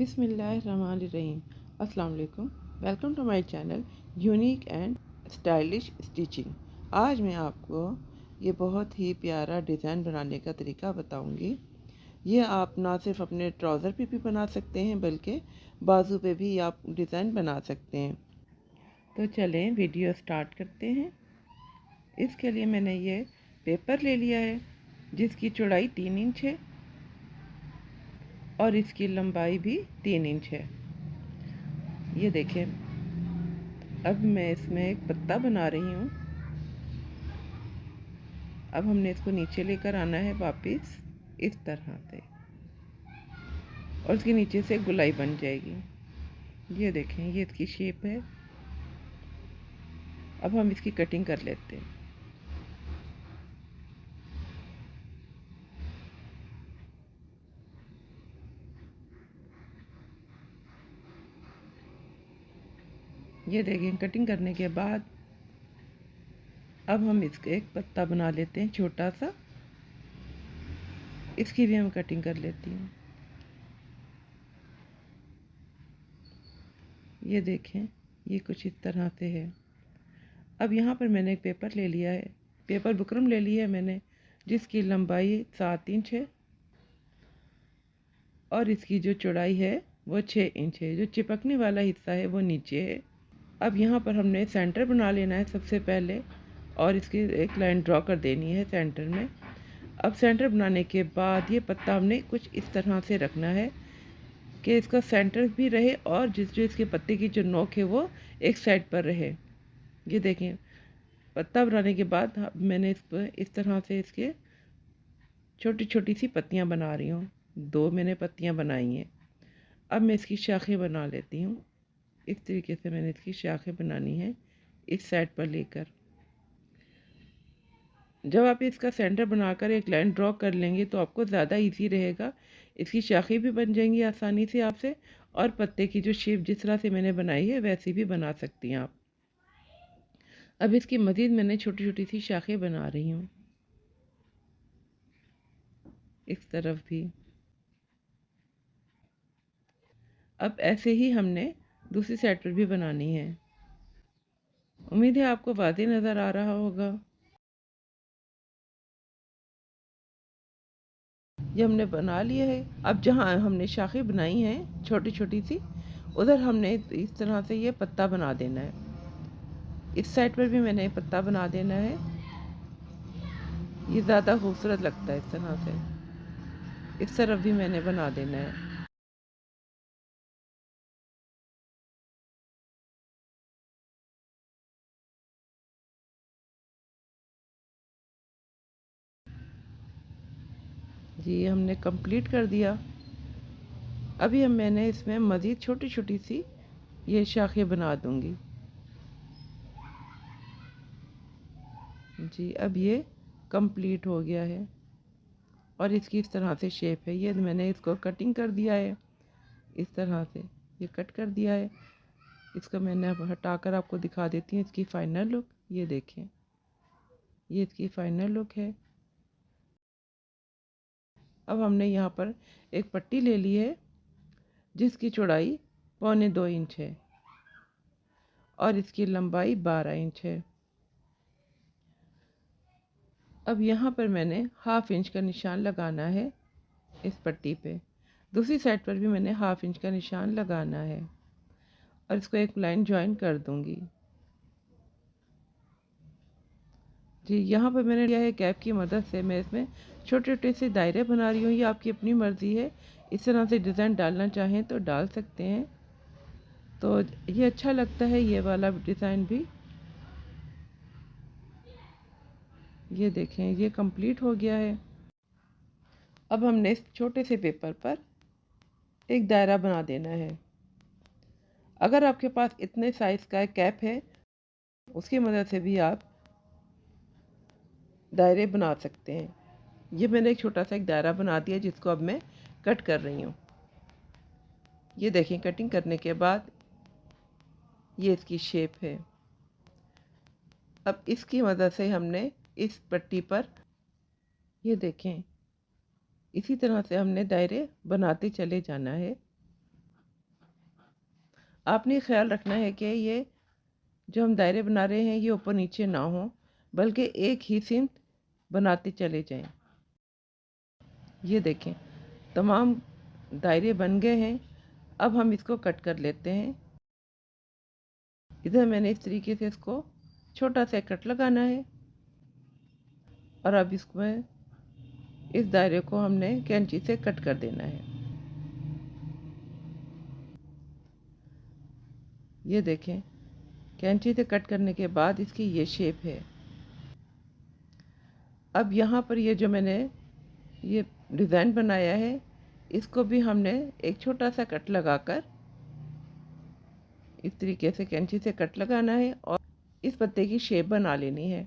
बिस्मिल्लाहिर्रहमानिर्रहीम। अस्सलाम वालेकुम। Welcome to my channel unique and stylish stitching. आज मैं आपको ये बहुत ही प्यारा डिज़ाइन बनाने का तरीका बताऊंगी। ये आप ना सिर्फ अपने ट्राउज़र पे भी बना सकते हैं बल्कि बाजू पे भी आप डिज़ाइन बना सकते हैं। तो चलें वीडियो स्टार्ट करते हैं। इसके लिए मैंने ये पेपर ले लिया है जिसकी चौड़ाई 3 इंच है और इसकी लंबाई भी 3 इंच है। ये देखें, अब मैं इसमें एक पत्ता बना रही हूँ। अब हमने इसको नीचे लेकर आना है वापस इस तरह से, और इसके नीचे से गुलाई बन जाएगी। ये देखें, ये इसकी शेप है। अब हम इसकी कटिंग कर लेते हैं। ये देखें, कटिंग करने के बाद अब हम इसका एक पत्ता बना लेते हैं छोटा सा। इसकी भी हम कटिंग कर लेती हूँ। ये देखें, ये कुछ इस तरह से है। अब यहाँ पर मैंने एक पेपर ले लिया है, पेपर बुकरम ले लिया है मैंने, जिसकी लंबाई 7 इंच है और इसकी जो चौड़ाई है वो 6 इंच है। जो चिपकने वाला हिस्सा है वो नीचे है। अब यहाँ पर हमने सेंटर बना लेना है सबसे पहले, और इसकी एक लाइन ड्रॉ कर देनी है सेंटर में। अब सेंटर बनाने के बाद ये पत्ता हमने कुछ इस तरह से रखना है कि इसका सेंटर भी रहे और जो इसके पत्ते की जो नोक है वो एक साइड पर रहे। ये देखें, पत्ता बनाने के बाद मैंने इस पर इस तरह से इसके छोटी छोटी सी पत्तियाँ बना रही हूँ। 2 मैंने पत्तियाँ बनाई हैं। अब मैं इसकी शाखें बना लेती हूँ। इस तरीके से मैंने इसकी शाखें बनानी है इस साइड पर लेकर। जब आप इसका सेंटर बनाकर एक लाइन ड्रॉ कर लेंगे तो आपको ज़्यादा इजी रहेगा। इसकी शाखें भी बन जाएंगी आसानी से आपसे, और पत्ते की जो शेप जिस तरह से मैंने बनाई है वैसी भी बना सकती हैं आप। अब इसकी मज़ीद मैंने छोटी छोटी सी शाखें बना रही हूँ इस तरफ भी। अब ऐसे ही हमने दूसरी साइड पर भी बनानी है। उम्मीद है आपको वाज़ेह नज़र आ रहा होगा। ये हमने बना लिया है। अब जहाँ हमने शाखें बनाई हैं छोटी छोटी सी, उधर हमने इस तरह से ये पत्ता बना देना है। इस साइड पर भी मैंने पत्ता बना देना है। ये ज़्यादा खूबसूरत लगता है इस तरह से। इस तरफ भी मैंने बना देना है। जी, हमने कंप्लीट कर दिया। अभी मैंने इसमें मज़ीद छोटी छोटी सी ये शाखें बना दूंगी। जी, अब ये कंप्लीट हो गया है और इसकी इस तरह से शेप है। ये मैंने इसको कटिंग कर दिया है इस तरह से। ये कट कर दिया है। इसको मैंने अब हटाकर आपको दिखा देती हूँ इसकी फ़ाइनल लुक। ये देखें, ये इसकी फ़ाइनल लुक है। अब हमने यहाँ पर एक पट्टी ले ली है जिसकी चौड़ाई 1.25 इंच है और इसकी लंबाई 12 इंच है। अब यहाँ पर मैंने 1/2 इंच का निशान लगाना है इस पट्टी पे। दूसरी साइड पर भी मैंने 1/2 इंच का निशान लगाना है और इसको एक लाइन ज्वाइन कर दूंगी। जी, यहाँ पर मैंने लिया है कैप की मदद से। मैं इसमें छोटे छोटे से दायरे बना रही हूँ। ये आपकी अपनी मर्ज़ी है, इस तरह से डिज़ाइन डालना चाहें तो डाल सकते हैं। तो ये अच्छा लगता है ये वाला डिज़ाइन भी। ये देखें, ये कंप्लीट हो गया है। अब हमने इस छोटे से पेपर पर एक दायरा बना देना है। अगर आपके पास इतने साइज़ का कैप है उसकी मदद से भी आप दायरे बना सकते हैं। ये मैंने एक छोटा सा एक दायरा बना दिया जिसको अब मैं कट कर रही हूँ। ये देखें, कटिंग करने के बाद ये इसकी शेप है। अब इसकी मदद से हमने इस पट्टी पर, ये देखें, इसी तरह से हमने दायरे बनाते चले जाना है। आपने ख्याल रखना है कि ये जो हम दायरे बना रहे हैं ये ऊपर नीचे ना हो, बल्कि एक ही सिमत बनाते चले जाएं। ये देखें तमाम दायरे बन गए हैं। अब हम इसको कट कर लेते हैं। इधर मैंने इस तरीके से इसको छोटा सा कट लगाना है और अब इसमें इस दायरे को हमने कैंची से कट कर देना है। ये देखें कैंची से कट करने के बाद इसकी ये शेप है। अब यहाँ पर ये जो मैंने ये डिज़ाइन बनाया है इसको भी हमने एक छोटा सा कट लगाकर इस तरीके से कैंची से कट लगाना है और इस पत्ते की शेप बना लेनी है।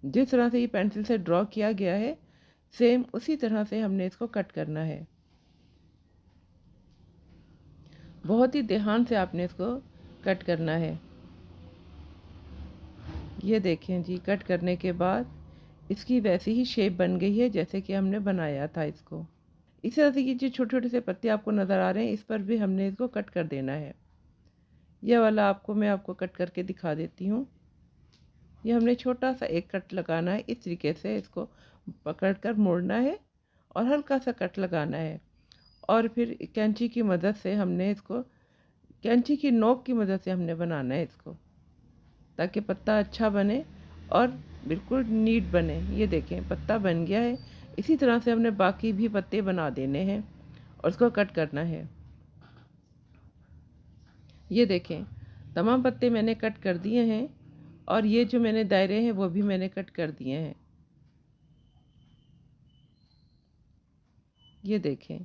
जिस तरह से ये पेंसिल से ड्रॉ किया गया है सेम उसी तरह से हमने इसको कट करना है। बहुत ही ध्यान से आपने इसको कट करना है। ये देखें जी, कट करने के बाद इसकी वैसी ही शेप बन गई है जैसे कि हमने बनाया था इसको। इसी तरह से ये जो छोटे छोटे से पत्ते आपको नज़र आ रहे हैं इस पर भी हमने इसको कट कर देना है। यह वाला मैं आपको कट करके दिखा देती हूँ। ये हमने छोटा सा एक कट लगाना है, इस तरीके से इसको पकड़ कर मोड़ना है और हल्का सा कट लगाना है और फिर कैंची की मदद से हमने इसको कैंची की नोक की मदद से हमने बनाना है इसको, ताकि पत्ता अच्छा बने और बिल्कुल नीट बने। ये देखें पत्ता बन गया है। इसी तरह से हमने बाकी भी पत्ते बना देने हैं और उसको कट करना है। ये देखें तमाम पत्ते मैंने कट कर दिए हैं और ये जो मैंने दायरे हैं वो भी मैंने कट कर दिए हैं। ये देखें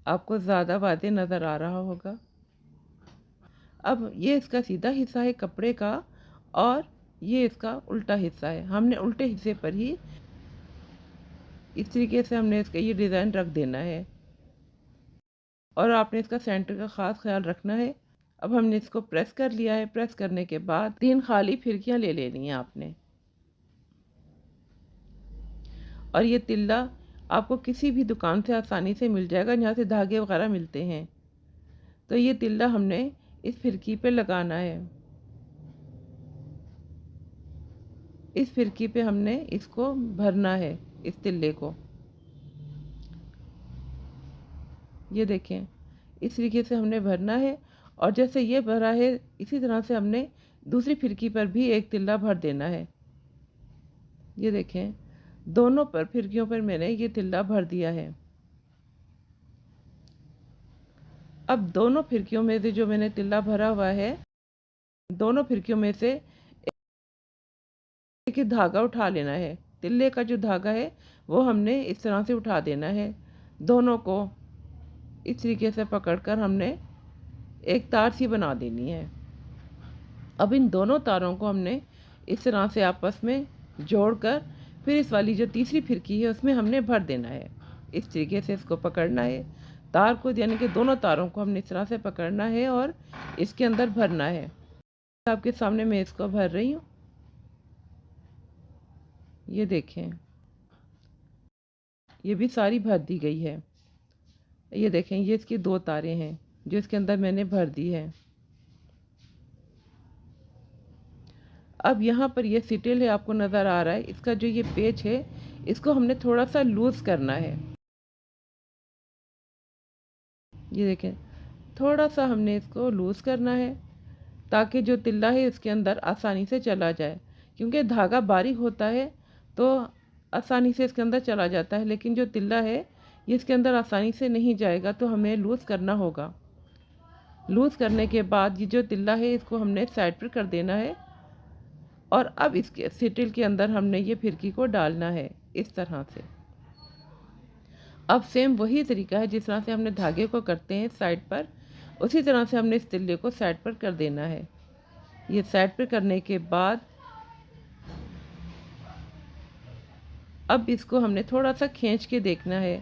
आपको ज़्यादा वाज़ेह नज़र आ रहा होगा। अब ये इसका सीधा हिस्सा है कपड़े का और ये इसका उल्टा हिस्सा है। हमने उल्टे हिस्से पर ही इस तरीके से हमने इसका ये डिज़ाइन रख देना है और आपने इसका सेंटर का ख़ास ख्याल रखना है। अब हमने इसको प्रेस कर लिया है। प्रेस करने के बाद 3 खाली फिरकियाँ ले लेनी है आपने और ये तिल्ला आपको किसी भी दुकान से आसानी से मिल जाएगा जहाँ से धागे वगैरह मिलते हैं। तो ये तिल्ला हमने इस फिरकी पे लगाना है। इस फिरकी पे हमने इसको भरना है, इस तिल्ले को। ये देखें इस तरीके से हमने भरना है और जैसे ये भरा है इसी तरह से हमने दूसरी फिरकी पर भी एक तिल्ला भर देना है। ये देखें दोनों पर फिरकियों पर मैंने ये तिल्ला भर दिया है। अब दोनों फिरकियों में से जो मैंने तिल्ला भरा हुआ है दोनों फिरकियों में से एक धागा उठा लेना है। तिल्ले का जो धागा है वो हमने इस तरह से उठा देना है। दोनों को इस तरीके से पकड़कर हमने एक तार सी बना देनी है। अब इन दोनों तारों को हमने इस तरह से आपस में जोड़कर फिर इस वाली जो तीसरी फिरकी है उसमें हमने भर देना है। इस तरीके से इसको पकड़ना है तार को, यानी कि दोनों तारों को हमने इस तरह से पकड़ना है और इसके अंदर भरना है। आपके सामने मैं इसको भर रही हूँ। ये देखें ये भी सारी भर दी गई है। ये देखें ये इसकी 2 तारें हैं जो इसके अंदर मैंने भर दी है। अब यहाँ पर ये सिटिल है आपको नज़र आ रहा है। इसका जो ये पेच है इसको हमने थोड़ा सा लूज़ करना है। ये देखें थोड़ा सा हमने इसको लूज़ करना है ताकि जो तिल्ला है इसके अंदर आसानी से चला जाए, क्योंकि धागा बारीक होता है तो आसानी से इसके अंदर चला जाता है, लेकिन जो तिल्ला है ये इसके अंदर आसानी से नहीं जाएगा, तो हमें लूज़ करना होगा। लूज़ करने के बाद ये जो तिल्ला है इसको हमने साइड पर कर देना है और अब इसके सिटिल के अंदर हमने ये फिरकी को डालना है इस तरह से। अब सेम वही तरीका है जिस तरह से हमने धागे को करते हैं साइड पर, उसी तरह से हमने इस तिल्ले को साइड पर कर देना है। ये साइड पर करने के बाद अब इसको हमने थोड़ा सा खींच के देखना है।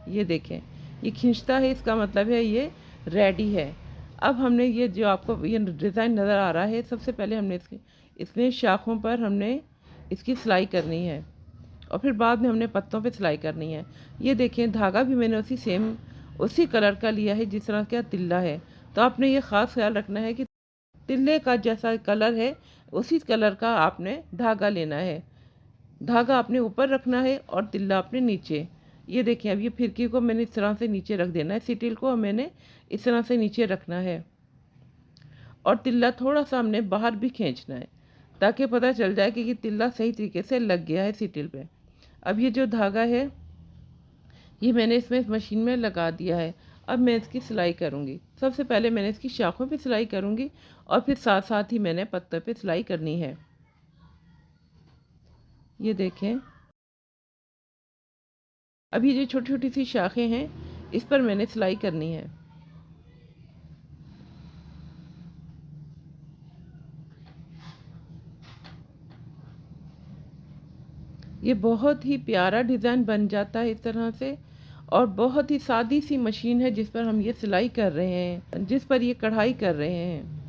ये देखें ये खींचता है, इसका मतलब है ये रेडी है। अब हमने ये जो आपको ये डिज़ाइन नज़र आ रहा है, सबसे पहले हमने इसमें शाखों पर हमने इसकी सिलाई करनी है और फिर बाद में हमने पत्तों पे सिलाई करनी है। ये देखें धागा भी मैंने उसी कलर का लिया है जिस तरह का तिल्ला है, तो आपने ये ख़ास ख्याल रखना है कि तिल्ले का जैसा कलर है उसी कलर का आपने धागा लेना है। धागा आपने ऊपर रखना है और तिल्ला आपने नीचे। ये देखिए, अब ये फिरकी को मैंने इस तरह से नीचे रख देना है, सिटिल को मैंने इस तरह से नीचे रखना है और तिल्ला थोड़ा सा हमने बाहर भी खींचना है ताकि पता चल जाए कि ये तिल्ला सही तरीके से लग गया है सिटिल पे। अब ये जो धागा है ये मैंने इसमें मशीन में लगा दिया है। अब मैं इसकी सिलाई करूँगी। सबसे पहले मैंने इसकी शाखों पे सिलाई करूँगी और फिर साथ साथ ही मैंने पत्तों पे सिलाई करनी है। ये देखें, अब ये जो छोटी छोटी सी शाखें हैं इस पर मैंने सिलाई करनी है। ये बहुत ही प्यारा डिज़ाइन बन जाता है इस तरह से, और बहुत ही सादी सी मशीन है जिस पर हम ये सिलाई कर रहे हैं, जिस पर ये कढ़ाई कर रहे हैं।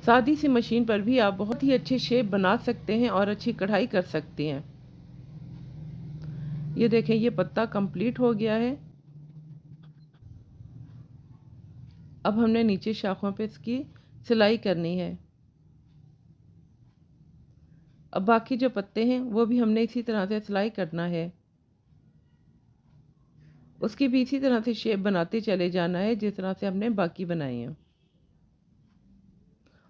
सादी सी मशीन पर भी आप बहुत ही अच्छे शेप बना सकते हैं और अच्छी कढ़ाई कर सकते हैं। ये देखें, ये पत्ता कंप्लीट हो गया है। अब हमने नीचे शाखों पे इसकी सिलाई करनी है। अब बाकी जो पत्ते हैं वो भी हमने इसी तरह से सिलाई करना है, उसकी भी इसी तरह से शेप बनाते चले जाना है जिस तरह से हमने बाकी बनाए हैं।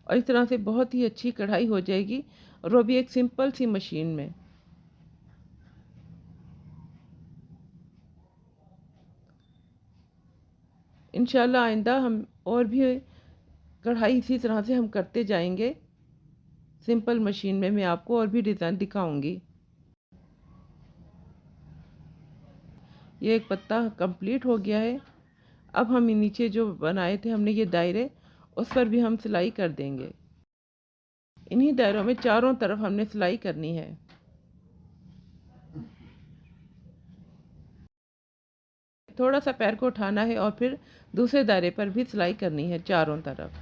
और इस तरह से बहुत ही अच्छी कढ़ाई हो जाएगी, और वो भी एक सिंपल सी मशीन में। इंशाल्लाह आइंदा हम और भी कढ़ाई इसी तरह से हम करते जाएंगे। सिंपल मशीन में मैं आपको और भी डिज़ाइन दिखाऊंगी। ये एक पत्ता कंप्लीट हो गया है। अब हम नीचे जो बनाए थे हमने ये दायरे, उस पर भी हम सिलाई कर देंगे। इन्हीं दायरों में चारों तरफ हमने सिलाई करनी है। थोड़ा सा पैर को उठाना है और फिर दूसरे दायरे पर भी सिलाई करनी है चारों तरफ।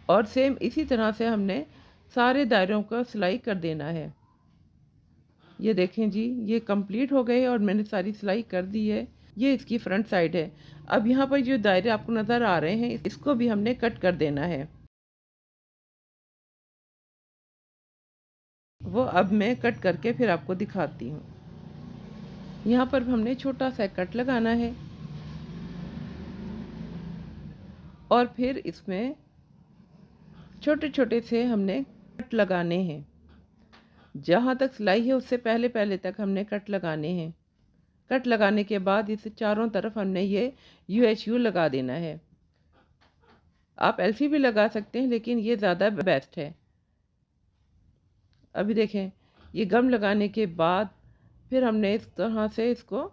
और सेम इसी तरह से हमने सारे दायरों को सिलाई कर देना है। ये देखें जी, ये कंप्लीट हो गए और मैंने सारी सिलाई कर दी है। ये इसकी फ्रंट साइड है। अब यहाँ पर जो दायरे आपको नज़र आ रहे हैं इसको भी हमने कट कर देना है। वो अब मैं कट करके फिर आपको दिखाती हूँ। यहाँ पर हमने छोटा सा कट लगाना है और फिर इसमें छोटे छोटे से हमने कट लगाने हैं। जहाँ तक सिलाई है उससे पहले पहले तक हमने कट लगाने हैं। कट लगाने के बाद इसे चारों तरफ हमने ये UHU लगा देना है। आप एल्फी भी लगा सकते हैं लेकिन ये ज़्यादा बेस्ट है। अभी देखें, ये गम लगाने के बाद फिर हमने इस तरह से इसको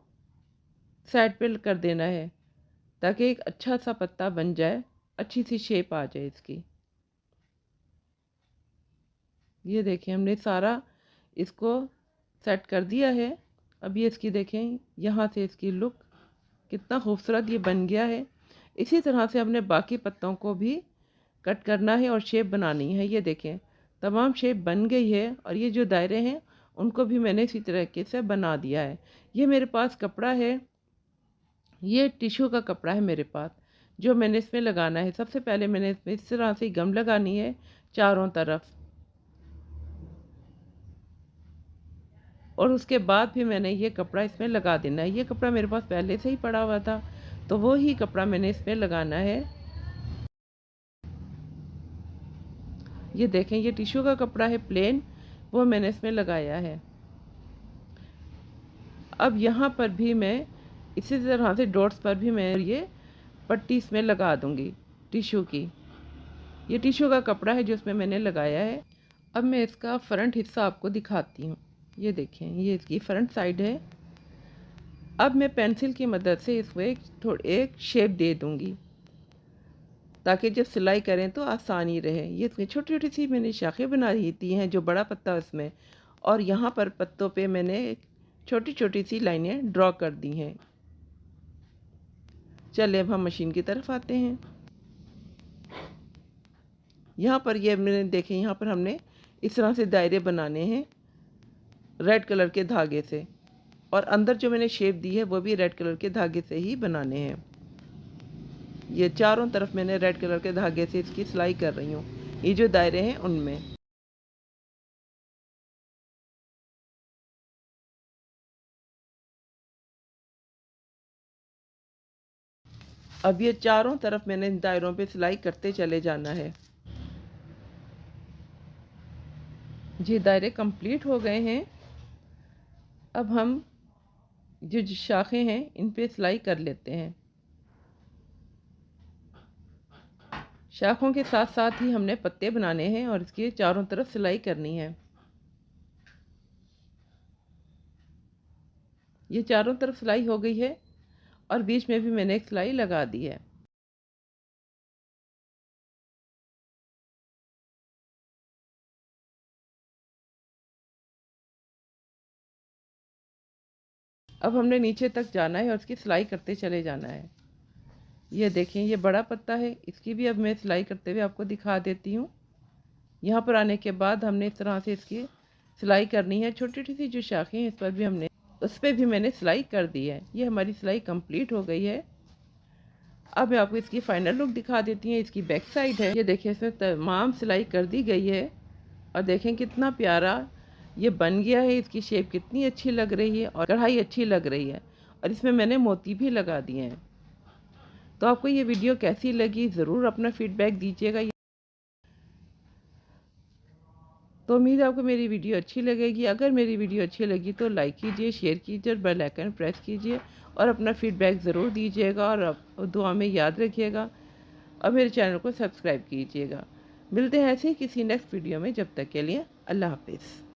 साइड पे कर देना है ताकि एक अच्छा सा पत्ता बन जाए, अच्छी सी शेप आ जाए इसकी। ये देखें, हमने सारा इसको सेट कर दिया है। अब ये इसकी देखें, यहाँ से इसकी लुक कितना खूबसूरत ये बन गया है। इसी तरह से हमने बाकी पत्तों को भी कट करना है और शेप बनानी है। ये देखें, तमाम शेप बन गई है और ये जो दायरे हैं उनको भी मैंने इसी तरीके से बना दिया है। ये मेरे पास कपड़ा है, ये टिश्यू का कपड़ा है मेरे पास, जो मैंने इसमें लगाना है। सबसे पहले मैंने इसमें इस तरह से गम लगानी है चारों तरफ, और उसके बाद फिर मैंने ये कपड़ा इसमें लगा देना है। ये कपड़ा मेरे पास पहले से ही पड़ा हुआ था तो वो ही कपड़ा मैंने इसमें लगाना है। ये देखें, ये टिश्यू का कपड़ा है प्लेन, वो मैंने इसमें लगाया है। अब यहाँ पर भी मैं इसी तरह से डॉट्स पर भी मैं ये पट्टी इसमें लगा दूँगी टिश्यू की। ये टिश्यू का कपड़ा है जो इसमें मैंने लगाया है। अब मैं इसका फ्रंट हिस्सा आपको दिखाती हूँ। ये देखें, ये इसकी फ्रंट साइड है। अब मैं पेंसिल की मदद से इसको एक शेप दे दूँगी ताकि जब सिलाई करें तो आसानी रहे। ये इसमें छोटी छोटी सी मैंने शाखें बना दी हैं, जो बड़ा पत्ता है उसमें, और यहाँ पर पत्तों पे मैंने छोटी छोटी सी लाइनें ड्रॉ कर दी हैं। चलिए अब हम मशीन की तरफ आते हैं। यहाँ पर ये मैंने देखें, यहाँ पर हमने इस तरह से दायरे बनाने हैं रेड कलर के धागे से। और अंदर जो मैंने शेप दी है वो भी रेड कलर के धागे से ही बनाने हैं। ये चारों तरफ मैंने रेड कलर के धागे से इसकी सिलाई कर रही हूँ, ये जो दायरे हैं उनमें। अब ये चारों तरफ मैंने इन दायरों पे सिलाई करते चले जाना है। ये दायरे कंप्लीट हो गए हैं। अब हम जो शाखें हैं इन पे सिलाई कर लेते हैं। शाखों के साथ साथ ही हमने पत्ते बनाने हैं और इसके चारों तरफ सिलाई करनी है। ये चारों तरफ सिलाई हो गई है और बीच में भी मैंने एक सिलाई लगा दी है। अब हमने नीचे तक जाना है और इसकी सिलाई करते चले जाना है। ये देखें, ये बड़ा पत्ता है, इसकी भी अब मैं सिलाई करते हुए आपको दिखा देती हूँ। यहाँ पर आने के बाद हमने इस तरह से इसकी सिलाई करनी है। छोटी छोटी सी जो शाखें हैं उस पर भी मैंने सिलाई कर दी है। ये हमारी सिलाई कंप्लीट हो गई है। अब मैं आपको इसकी फाइनल लुक दिखा देती हूँ। इसकी बैक साइड है, ये देखिए, इसमें तमाम सिलाई कर दी गई है और देखें कितना प्यारा ये बन गया है। इसकी शेप कितनी अच्छी लग रही है और कढ़ाई अच्छी लग रही है और इसमें मैंने मोती भी लगा दिए हैं। तो आपको ये वीडियो कैसी लगी ज़रूर अपना फीडबैक दीजिएगा। तो उम्मीद है आपको मेरी वीडियो अच्छी लगेगी। अगर मेरी वीडियो अच्छी लगी तो लाइक कीजिए, शेयर कीजिए और बेल आइकन प्रेस कीजिए और अपना फीडबैक ज़रूर दीजिएगा और दुआ में याद रखिएगा और मेरे चैनल को सब्सक्राइब कीजिएगा। मिलते हैं ऐसे ही किसी नेक्स्ट वीडियो में। जब तक के लिए अल्लाह हाफिज़।